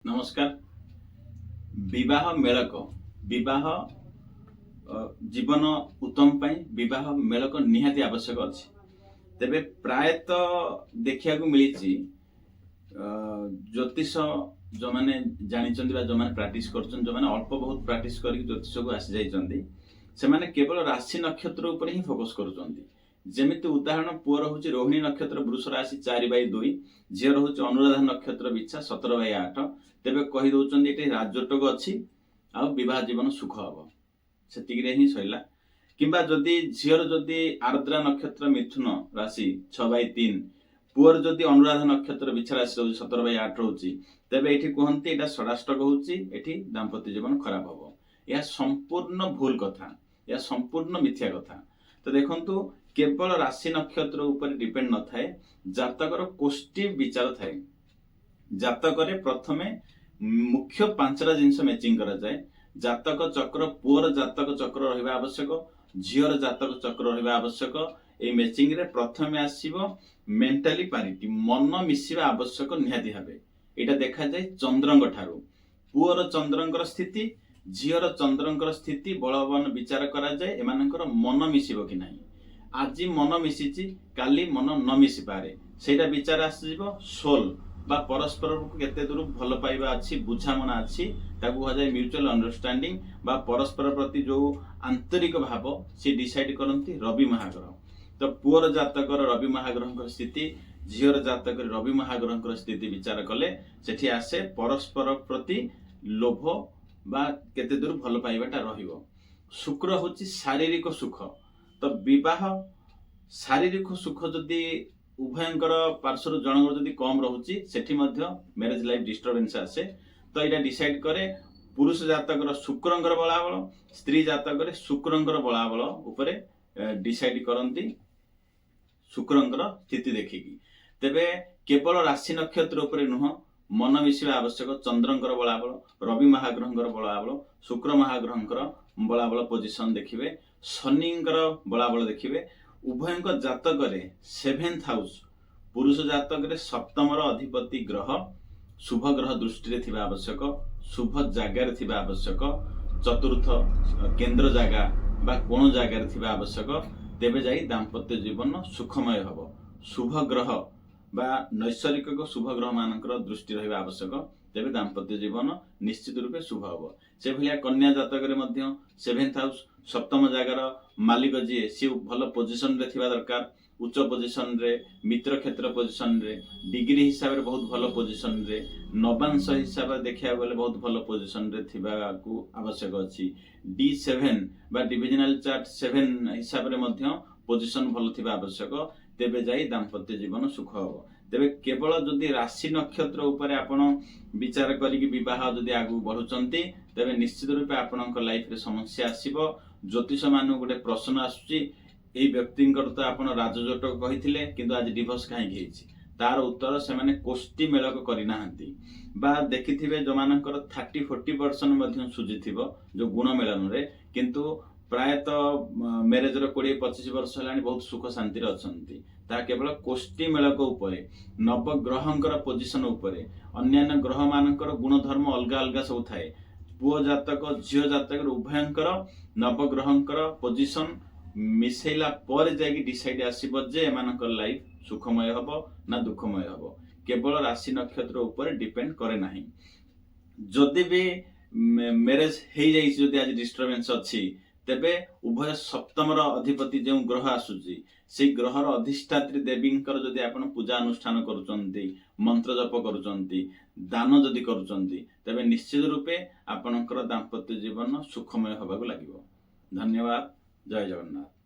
नमस्कार। विवाह मेलक विवाह जीवन उत्तम पाई विवाह मेलक निहाती आवश्यक अछि। तेबे प्रायतः देखिया को मिली ज्योतिष जो माने जानी जो माने प्रैक्टिस करछन जो माने अल्प बहुत प्रैक्टिस करके ज्योतिष को आसी जाइछन्ती से माने केवल राशि नक्षत्र ऊपर ही फोकस करूछन्ती। जेमिति उदाहरण पुअर होची रोहिणी नक्षत्र वृष राशि 4/2, झियर होची अनुराधा नक्षत्र बिच्छा 17/8। तेबे कहि दउछन्ती एटी राजयोटक अछि आ विवाह जीवन सुख हबो सेतिक रे ही सइला। किंबा जदि झियर जदि आर्द्रा नक्षत्र मिथुन राशि 6/3, पुअर जदि अनुराधा नक्षत्र बिच्छा राशि 17/8 होची तेबे एठी कहन्ती एटा षडाष्टक होची एठी दाम्पत्य जीवन खराब हबो। या संपूर्ण भूल कथा, या संपूर्ण मिथ्या कथा। तो देखंतु केवल राशि नक्षत्र ऊपर डिपेंड न थाए, जातकर कोष्ठी विचार थाए। जातकरे प्रथमे मुख्य 5टा जिंस मैचिंग करा जाए। जातक चक्र पुअर जातक चक्र रहिबा आवश्यक, झियर जातक चक्र रहिबा आवश्यक। ए मैचिंग रे प्रथमे आसीबो मेंटली पारिटी, मन मिसिबा आवश्यक निहाती भाबे। एटा देखा जाए चंद्रंग ठारू। पुअर चंद्रंकर स्थिति, झियर चंद्रंकर स्थिति बलवन विचार करा जाए एमानकर मन मिसिबो कि नाही। आज मन मिसिची काली मन न मिसि पारे सेटा विचार आसीबो सोल बा परस्पर को केते दूर भल पाइबा अछि, बुझामणा अछि, ताकू हो जाए म्यूचुअल अंडरस्टैंडिंग बा परस्पर प्रति जो आंतरिक भाव से डिसाइड करंती रवि महाग्रह। तो पुअर जातकर रवि महाग्रहकर स्थिति, झियर जातकर रवि महाग्रहकर स्थिति विचार कले सेठी आसे परस्पर प्रति लोभ बा केते दूर भल पाइबाटा रहिबो। शुक्र होची शारीरिक सुख। तो विवाह शारीरिक सुख जदि उभयंकर पार्श्वर जनकर जदि कम रहुची सेठी मध्य मैरिज लाइफ डिस्टर्बेंस आसे। तो एटा डिसाइड करे पुरुष जातकर शुक्रंकर बलाबल, स्त्री जातकर शुक्रंकर बलाबल उपरे डिसाइड करंती शुक्रंकर स्थिति देखिकी। तेबे केवल राशि नक्षत्र उपरे नुह, मन मिसिबा आवश्यक। चंद्रंकर बलाबल, रवि महाग्रहंकर बलाबल, शुक्र महाग्रहंकर बलाबल पोजिशन देखिबे, शनिंकर बलाबल देखिबे। उभयंक जातकरे 7th हाउस पुरुष जातकरे सप्तमर अधिपति ग्रह शुभ ग्रह दृष्टि रे थिबा आवश्यक, शुभ जगह रे थिबा आवश्यक, चतुर्थ केंद्र जगह बा कोन जगह रे थिबा आवश्यक। तेबे जाई दाम्पत्य जीवन सुखमय हबो। शुभ ग्रह बा नैसर्गिक शुभ ग्रह मानकर दृष्टि रहिबा आवश्यक, तेबे दाम्पत्य जीवन निश्चित रूपे शुभ हबो। से भलिया कन्या जातक रे मध्य 7th हाउस सप्तम जगार मालिक जी सी भल पोजिशन रे थिबा दरकार, उच्च पोजिशन रे, मित्र क्षेत्र पोजिशन रे, डिग्री हिसाब रे बहुत भल पोजिशन रे, नवांश हिसाब रे देखिया गले बहुत भल पोजिशन रे थिबा को आवश्यक अछि। D7 बा डिविजनल चार्ट 7 हिसाब रे मध्य पोजिशन भल थिबा आवश्यक, तेबे जाई दाम्पत्य जीवन सुख हबो। तेबे केवल जदि राशि नक्षत्र ऊपर आपण विचार करिक विवाह जदि आगु बढ़ुचंती तेबे निश्चित रूपे आपणक लाइफ रे समस्या आसीबो। ज्योतिष मानु गोटे प्रश्न आसुची, एई व्यक्तिंकर तो आपण राजयोटक कहिथिले किंतु आज डिवोर्स काहे घेछि, तार उत्तर से माने कोष्ठी मेलक करि नाहंती। बा देखिथिबे जो मानकर 30-40% मध्य सुजिथिबो जो गुण मेलन रे, किंतु प्रायतः मैरिज रो 20-25 वर्ष हलानी बहुत सुख शांति रे अछंती। ता केवल कोष्ठी मेलक उपरे, नवग्रहंकर पोजिशन उपरे, अन्यान्य ग्रह मानकर गुण धर्म अलग अलग सब थाए। पुओ जातक झियो जातक उभयंकर नवग्रहंकर पोजिशन मिसेला पर जाकी डिसाइड आसीबो जे एमानकर लाइफ सुखमय हबो ना दुखमय हबो। केवल राशि नक्षत्र ऊपर डिपेंड करे नाही। जदि भी मैरिज हेई जाई जदि आज डिस्टर्बेंस अछि तेबे उभय सप्तमर अधिपति जो ग्रह आसुची से ग्रहर अधिष्ठात्री देवींकर जदि आपण पूजा अनुष्ठान करूचंती, मंत्र जप करूचंती, दान जदि करूचंती तेबे निश्चित रूपे आपणकर दाम्पत्य जीवन सुखमय होबाक लागिबो। धन्यवाद। जय जगन्नाथ।